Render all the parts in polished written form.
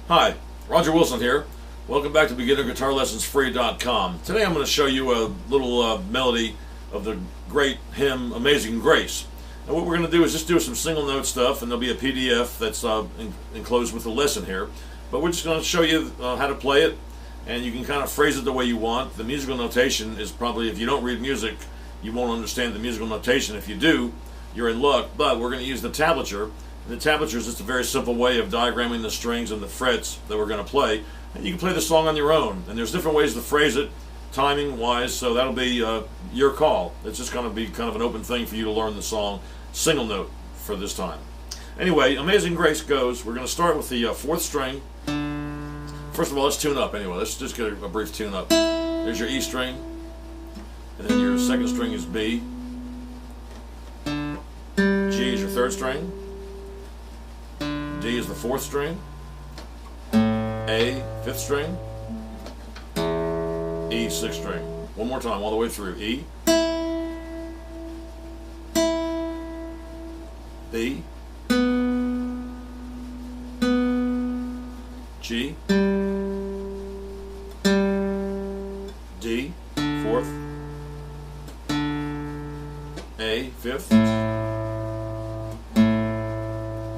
Hi, Roger Wilson here. Welcome back to BeginnerGuitarLessonsFree.com. Today I'm going to show you a little melody of the great hymn Amazing Grace. And what we're going to do is just do some single note stuff, and there'll be a PDF that's enclosed with the lesson here. But we're just going to show you how to play it, and you can kind of phrase it the way you want. The musical notation is probably, if you don't read music, you won't understand the musical notation. If you do, you're in luck. But we're going to use the tablature. And the tablature is just a very simple way of diagramming the strings and the frets that we're going to play. And you can play the song on your own. And there's different ways to phrase it, timing-wise, so that'll be your call. It's just going to be kind of an open thing for you to learn the song single note for this time. Anyway, Amazing Grace goes. We're going to start with the 4th string. First of all, let's tune up anyway. Let's just get a brief tune up. There's your E string. And then your 2nd string is B. G is your 3rd string. D is the 4th string, A, 5th string, E, 6th string. One more time, all the way through. E, B, G, D, 4th, A, 5th,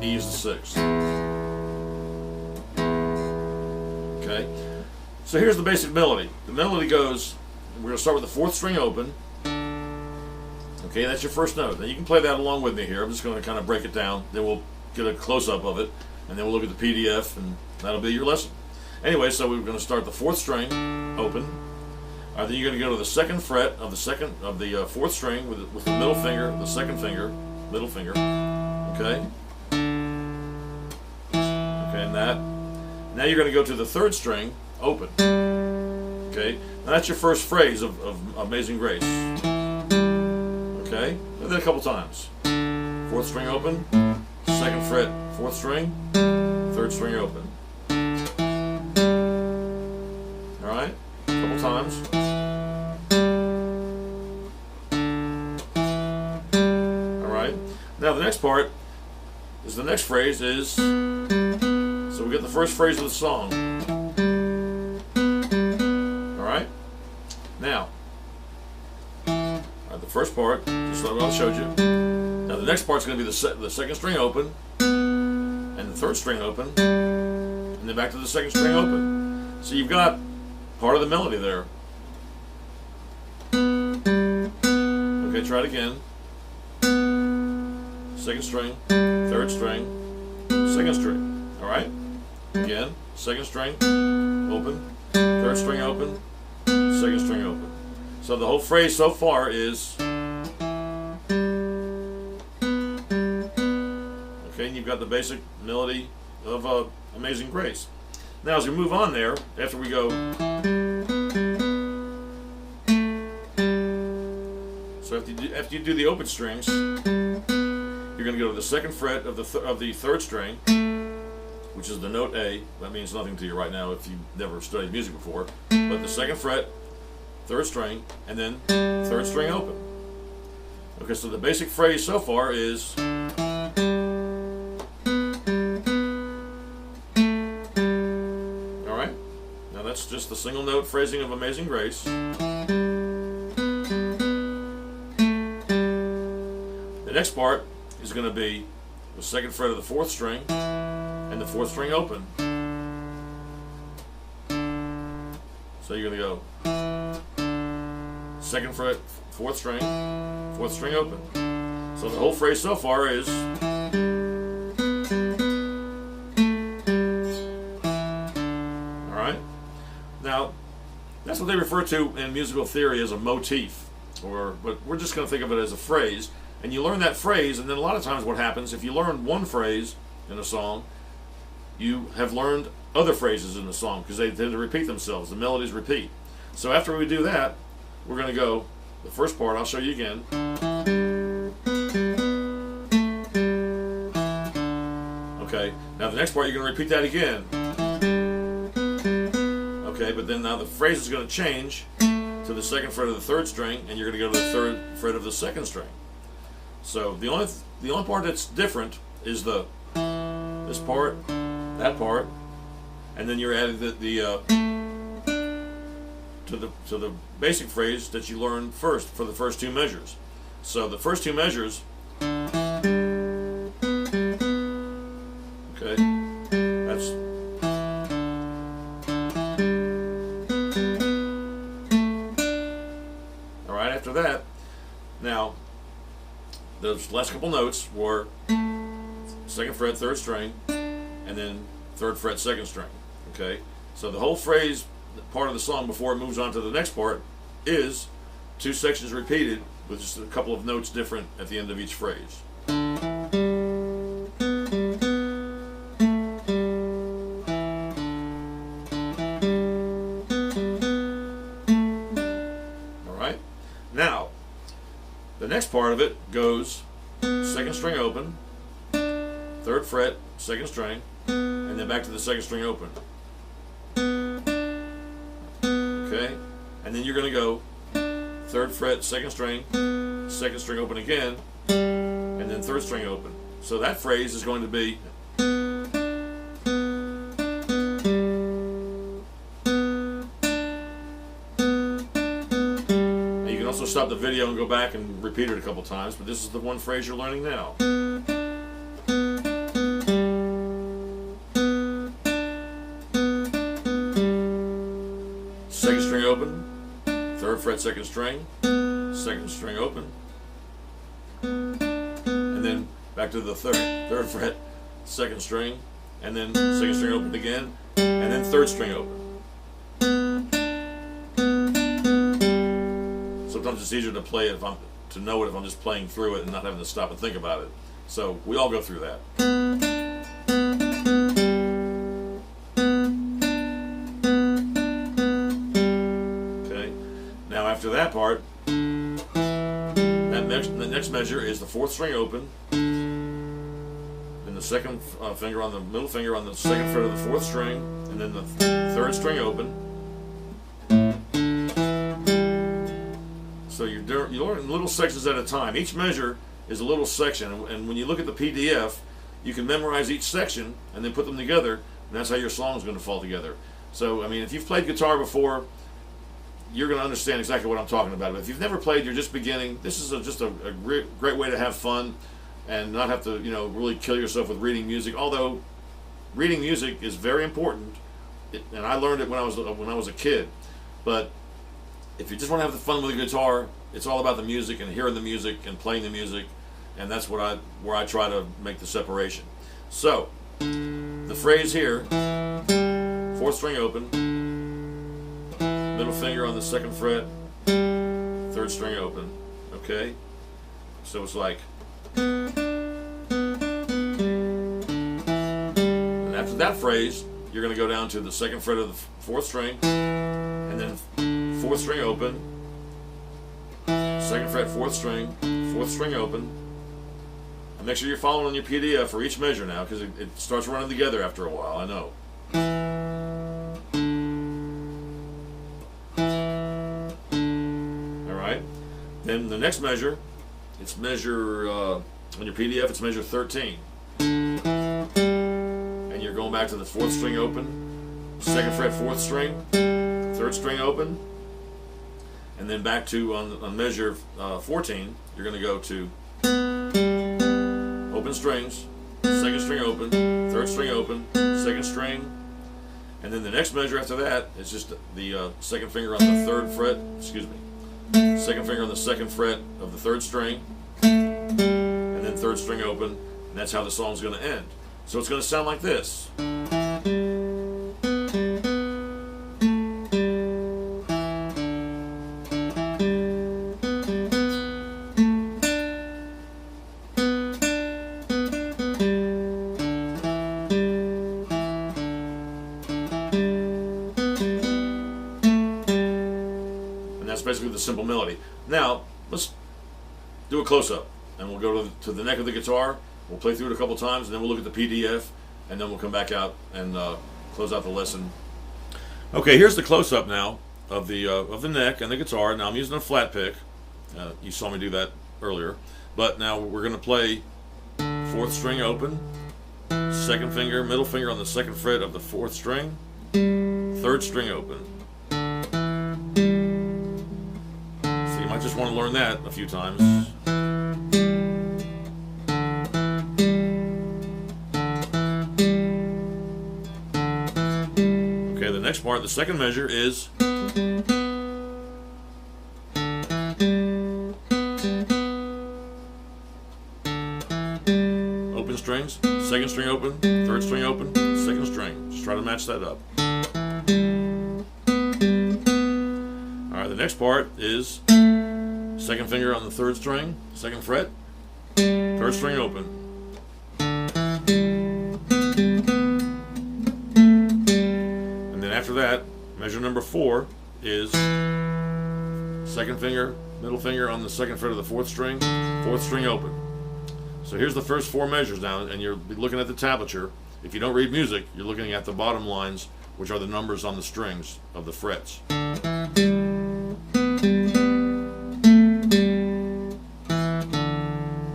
E is the 6th. Okay, so here's the basic melody. The melody goes, we're going to start with the 4th string open. Okay, that's your first note. Now you can play that along with me here. I'm just going to kind of break it down. Then we'll get a close-up of it, and then we'll look at the PDF, and that'll be your lesson. Anyway, so we're going to start the 4th string open. Then you're going to go to the 2nd fret of the 4th string with the middle finger, the 2nd finger, middle finger. Okay. And that. Now you're going to go to the 3rd string, open. Okay, now that's your first phrase of Amazing Grace. Okay, do that a couple times. 4th string open, 2nd fret, 4th string, 3rd string open. All right, a couple times. All right, now the next part is the next phrase is. So we get the first phrase of the song. Alright? Now, the first part, just like I showed you. Now the next part's going to be the 2nd string open, and the 3rd string open, and then back to the 2nd string open. So you've got part of the melody there. Okay, try it again. 2nd string, 3rd string, 2nd string. Alright? Again, 2nd string, open, 3rd string open, 2nd string open. So the whole phrase so far is, okay, and you've got the basic melody of Amazing Grace. Now as we move on there, after we go, so after you do the open strings, you're going to go to the 2nd fret of the 3rd string, which is the note A. That means nothing to you right now if you've never studied music before. But the 2nd fret, 3rd string, and then 3rd string open. Okay, so the basic phrase so far is, alright, now that's just the single note phrasing of Amazing Grace. The next part is going to be the 2nd fret of the 4th string, and the 4th string open. So you're going to go 2nd fret, 4th string, 4th string open. So the whole phrase so far is, alright? Now, that's what they refer to in musical theory as a motif, but we're just going to think of it as a phrase. And you learn that phrase, and then a lot of times what happens, if you learn one phrase in a song, you have learned other phrases in the song because they tend to repeat themselves. The melodies repeat. So after we do that, we're going to go, the first part, I'll show you again. Okay, now the next part, you're going to repeat that again. Okay, but then now the phrase is going to change to the 2nd fret of the 3rd string, and you're going to go to the 3rd fret of the 2nd string. So the only part that's different is this part, that part, and then you're adding to the basic phrase that you learned first for the first two measures. So the first two measures, okay, that's all right. After that, now those last couple notes were second fret, third string, and then third fret, second string. Okay, so the whole phrase, part of the song before it moves on to the next part, is two sections repeated with just a couple of notes different at the end of each phrase. All right. Now, the next part of it goes second string open, third fret, second string, and then back to the second string open. Okay? And then you're going to go third fret, second string open again, and then third string open. So that phrase is going to be, now you can also stop the video and go back and repeat it a couple times, but this is the one phrase you're learning now. Second string open, third fret, second string open, and then back to the third fret, second string, and then second string open again, and then third string open. Sometimes it's easier to play it to know it if I'm just playing through it and not having to stop and think about it. So we all go through that. Now after that part, the next measure is the fourth string open, then the second finger on the middle finger on the second fret of the fourth string, and then the third string open. So you learn little sections at a time. Each measure is a little section, and when you look at the PDF, you can memorize each section and then put them together, and that's how your song is going to fall together. So I mean, if you've played guitar before, you're going to understand exactly what I'm talking about. But if you've never played, you're just beginning, this is just a great way to have fun and not have to, really kill yourself with reading music. Although reading music is very important, and I learned it when I was a kid. But if you just want to have the fun with the guitar, it's all about the music and hearing the music and playing the music, and that's where I try to make the separation. So the phrase here, fourth string open, middle finger on the second fret, third string open, okay? So it's like, and after that phrase, you're going to go down to the second fret of the fourth string, and then fourth string open, second fret, fourth string open. And make sure you're following on your PDF for each measure now, because it starts running together after a while, I know. Then the next measure, it's measure, on your PDF, it's measure 13. And you're going back to the fourth string open, second fret, fourth string, third string open, and then back to, on measure 14, you're going to go to open strings, second string open, third string open, second string, and then the next measure after that is just the second finger on the third fret, second finger on the second fret of the third string, and then third string open, and that's how the song's going to end. So it's going to sound like this. That's basically the simple melody. Now, let's do a close-up, and we'll go to the neck of the guitar. We'll play through it a couple times, and then we'll look at the PDF, and then we'll come back out and close out the lesson. Okay, here's the close-up now of the neck and the guitar. Now I'm using a flat pick. You saw me do that earlier. But now we're going to play fourth string open, second finger, middle finger on the second fret of the fourth string, third string open. So you might just want to learn that a few times. Okay, the next part, the second measure is open strings, second string open, third string open, second string. Just try to match that up. Alright, the next part is second finger on the third string, second fret, third string open. And then after that, measure number 4 is second finger, middle finger on the second fret of the fourth string open. So here's the first 4 measures now, and you're looking at the tablature. If you don't read music, you're looking at the bottom lines, which are the numbers on the strings of the frets.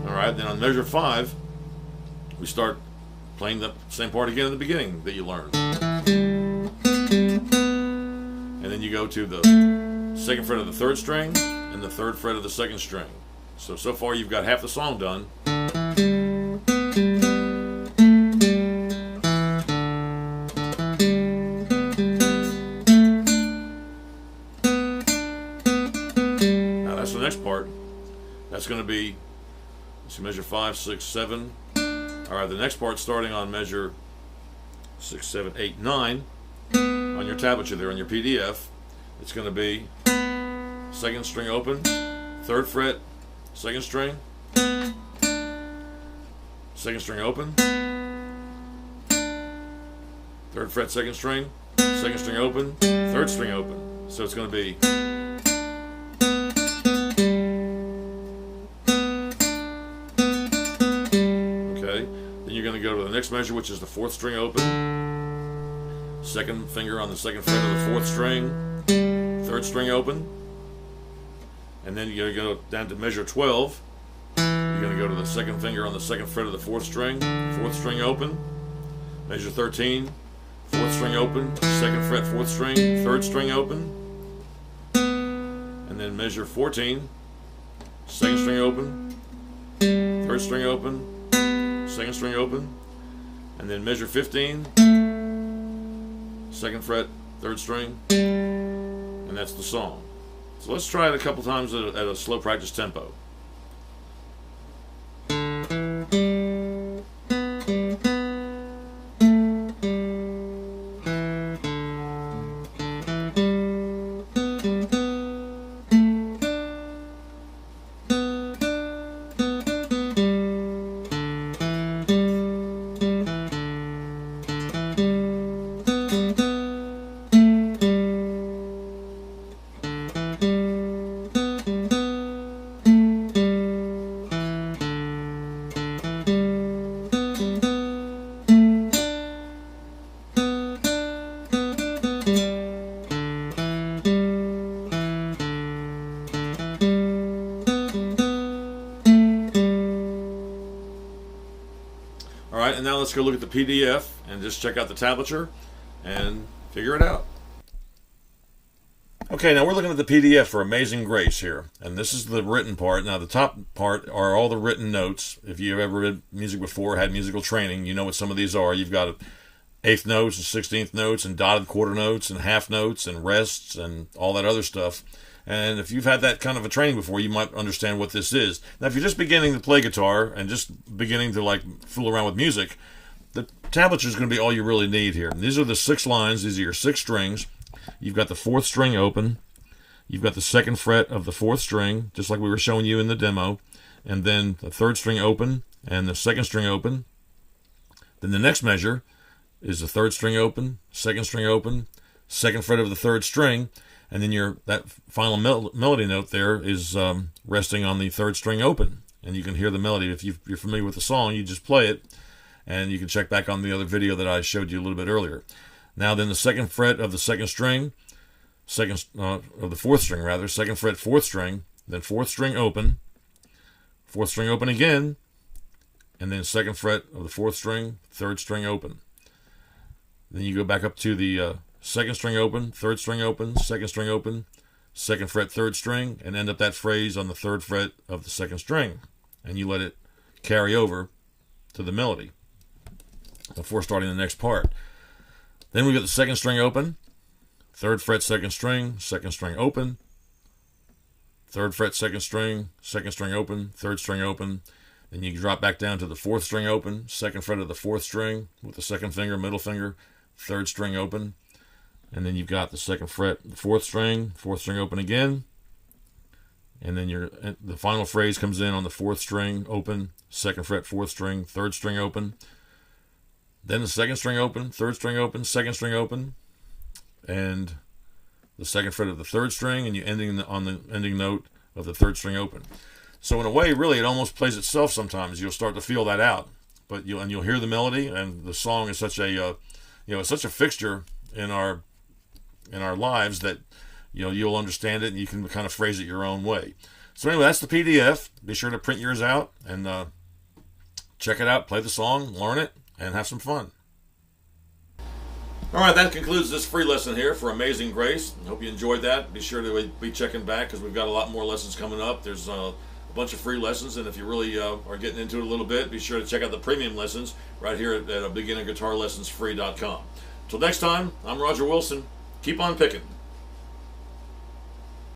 Alright, then on measure 5, we start playing the same part again in the beginning that you learned. And then you go to the second fret of the third string and the third fret of the second string. So far you've got half the song done. Now that's the next part. That's going to be, let's see, measure 5, 6, 7. Alright, the next part starting on measure 6, 7, 8, 9 on your tablature there, on your PDF. It's going to be second string open, third fret, second string, second string open, third fret, second string open, third string open. So it's going to be okay. Then you're going to go to the next measure, which is the fourth string open, second finger on the second fret of the fourth string, third string open. And then you're going to go down to measure 12. You're going to go to the second finger on the second fret of the fourth string open. Measure 13, fourth string open, second fret, fourth string, third string open. And then measure 14, second string open, third string open, second string open. And then measure 15, second fret, third string, and that's the song. So let's try it a couple times at a slow practice tempo. Alright, and now let's go look at the PDF and just check out the tablature and figure it out. Okay, now we're looking at the PDF for Amazing Grace here, and this is the written part. Now the top part are all the written notes. If you've ever read music before, had musical training, you know what some of these are. You've got eighth notes and 16th notes and dotted quarter notes and half notes and rests and all that other stuff. And if you've had that kind of a training before, you might understand what this is. Now, if you're just beginning to play guitar and just beginning to like fool around with music, the tablature is going to be all you really need here. And these are the 6 lines. These are your 6 strings. You've got the fourth string open. You've got the second fret of the fourth string, just like we were showing you in the demo. And then the third string open and the second string open. Then the next measure is the third string open, second string open, second fret of the third string. And then that final melody note there is resting on the third string open. And you can hear the melody. If you're familiar with the song, you just play it. And you can check back on the other video that I showed you a little bit earlier. Now then the second fret of the second string, of the fourth string rather, second fret, fourth string, then fourth string open again, and then second fret of the fourth string, third string open. Then you go back up to the second string open, third string open, second string open, second fret, third string, and end up that phrase on the third fret of the second string. And you let it carry over to the melody before starting the next part. Then we get the second string open, third fret, second string open, third fret, second string open, third string open. Then you drop back down to the fourth string open, second fret of the fourth string with the second finger, middle finger, third string open. And then you've got the second fret, the fourth string open again. And then the final phrase comes in on the fourth string open, second fret, fourth string, third string open. Then the second string open, third string open, second string open, and the second fret of the third string, and you ending on the ending note of the third string open. So in a way, really, it almost plays itself sometimes. You'll start to feel that out, but you'll hear the melody, and the song is such a it's such a fixture in our lives that you'll understand it, and you can kind of phrase it your own way. So anyway, that's the PDF. Be sure to print yours out and check it out, play the song, learn it, and have some fun. All right, that concludes this free lesson here for Amazing Grace. I hope you enjoyed that. Be sure to be checking back because we've got a lot more lessons coming up. There's a bunch of free lessons, and if you really are getting into it a little bit, be sure to check out the premium lessons right here at BeginnerGuitarLessonsFree.com. Till next time, I'm Roger Wilson. Keep on picking.